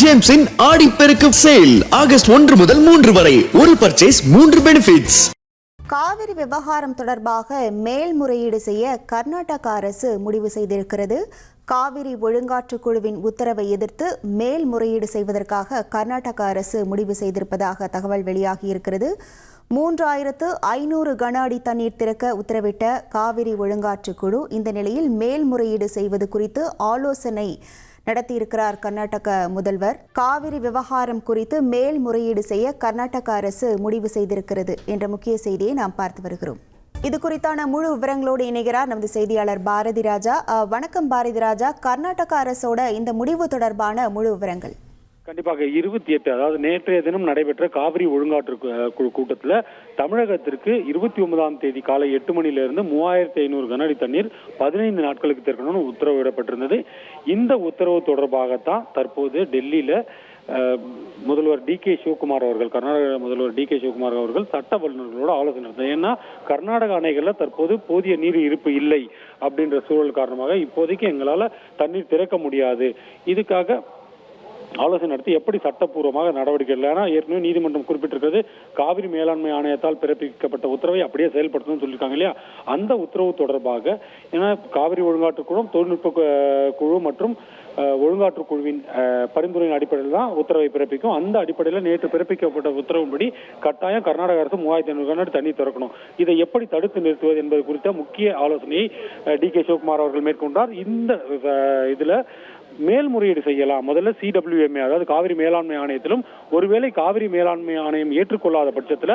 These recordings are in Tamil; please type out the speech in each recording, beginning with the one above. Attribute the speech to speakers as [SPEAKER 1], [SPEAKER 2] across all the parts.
[SPEAKER 1] ஜேம்ஸின் ஆடிப்பெருக்கு சேல் ஆகஸ்ட் 1 முதல் 3 வரை ஒரு பர்ச்சேஸ் 3 பெனிஃபிட்ஸ்.
[SPEAKER 2] காவிரி விவகாரம் தொடர்பாக மேல்முறையீடு செய்ய கர்நாடக அரசு முடிவு செய்திருக்கிறது. காவிரி ஒழுங்காற்று குழுவின் உத்தரவை எதிர்த்து மேல்முறையீடு செய்வதற்காக கர்நாடக அரசு முடிவு செய்திருப்பதாக தகவல் வெளியாகியிருக்கிறது. 3500 கன அடி தண்ணீர் திறக்க உத்தரவிட்ட காவிரி ஒழுங்காற்று குழு இந்த நிலையில் மேல்முறையீடு செய்வது குறித்து ஆலோசனை நடத்தியிருக்கிறார் கர்நாடக முதல்வர். காவிரி விவகாரம் குறித்து மேல்முறையீடு செய்ய கர்நாடக அரசு முடிவு செய்திருக்கிறது என்ற முக்கிய செய்தியை நாம் பார்த்து வருகிறோம். இது குறித்தான முழு விவரங்களோடு இணைகிறார் நமது செய்தியாளர் பாரதி ராஜா. வணக்கம் பாரதி ராஜா, கர்நாடக அரசோட இந்த முடிவு தொடர்பான முழு விவரங்கள்.
[SPEAKER 3] கண்டிப்பாக 28 அதாவது நேற்றைய தினம் நடைபெற்ற காவிரி ஒழுங்காற்று குழு கூட்டத்தில் தமிழகத்திற்கு 29ஆம் தேதி காலை 8 மணியிலிருந்து 3500 கன அடி தண்ணீர் 15 நாட்களுக்கு திறக்கணும்னு உத்தரவிடப்பட்டிருந்தது. இந்த உத்தரவு தொடர்பாகத்தான் தற்போது டெல்லியில முதல்வர் டி.கே. சிவகுமார் அவர்கள், கர்நாடக முதல்வர் டி.கே. சிவகுமார் அவர்கள் சட்ட வல்லுநர்களோட ஆலோசனை நடத்தினார். ஏன்னா கர்நாடக அணைகள்ல தற்போது போதிய நீர் இருப்பு இல்லை அப்படின்ற சூழல் காரணமாக இப்போதைக்கு எங்களால தண்ணீர் திறக்க முடியாது. இதுக்காக ஆலோசனை நடத்தி எப்படி சட்டப்பூர்வமாக நடவடிக்கை இல்லை. ஏன்னா ஏற்கனவே நீதிமன்றம் குறிப்பிட்டிருக்கிறது, காவிரி மேலாண்மை ஆணையத்தால் பிறப்பிக்கப்பட்ட உத்தரவை அப்படியே செயல்படுத்தணும்னு சொல்லியிருக்காங்க இல்லையா. அந்த உத்தரவு தொடர்பாக ஏன்னா காவிரி ஒழுங்காற்று குழு, தொழில்நுட்ப குழு மற்றும் ஒழுங்காற்று குழுவின் பரிந்துரையின் அடிப்படையில் தான் உத்தரவை பிறப்பிக்கும். அந்த அடிப்படையில் நேற்று பிறப்பிக்கப்பட்ட உத்தரவுப்படி கட்டாயம் கர்நாடக அரசு 3500 கன அடி தண்ணீர் திறக்கணும். இதை எப்படி தடுத்து நிறுத்துவது என்பது குறித்த முக்கிய ஆலோசனையை டி.கே. சிவகுமார் அவர்கள் மேற்கொண்டார். இந்த இதுல மேல்முறையீடு செய்யலாம். முதல்ல CWMA அதாவது காவிரி மேலாண்மை ஆணையத்திலும், ஒருவேளை காவிரி மேலாண்மை ஆணையம் ஏற்றுக்கொள்ளாத பட்சத்துல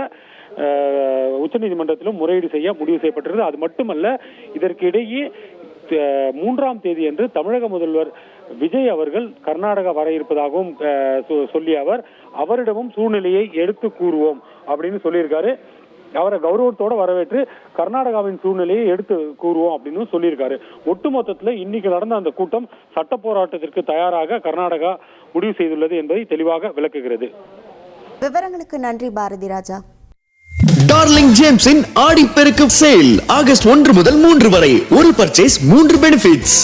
[SPEAKER 3] உச்சநீதிமன்றத்திலும் முறையீடு செய்ய முடிவு செய்யப்பட்டிருக்கிறது. அது மட்டுமல்ல, இதற்கிடையே 3ஆம் தேதி அன்று தமிழக முதல்வர் விஜய் அவர்கள் கர்நாடகா வர இருப்பதாகவும் சொல்லிய அவரிடமும் சூழ்நிலையை எடுத்து கூறுவோம் அப்படின்னு சொல்லியிருக்காரு. அவரை கௌரவத்தோட வரவேற்று கர்நாடகாவின் சூழ்நிலையை எடுத்து கூறுவோம் அப்படின்னு சொல்லியிருக்காரு. ஒட்டுமொத்தத்தில் இன்னைக்கு நடந்த அந்த கூட்டம் சட்ட போராட்டத்திற்கு தயாராக கர்நாடகா முடிவு செய்துள்ளது என்பதை தெளிவாக விளக்குகிறது.
[SPEAKER 2] விவரங்களுக்கு நன்றி Bharathi Raja.
[SPEAKER 1] Darling ஜேம்ஸின் Aadiperukku sale August 1 முதல் 3 வரை ஒரு பர்ச்சேஸ் 3 பெனிஃபிட்ஸ்.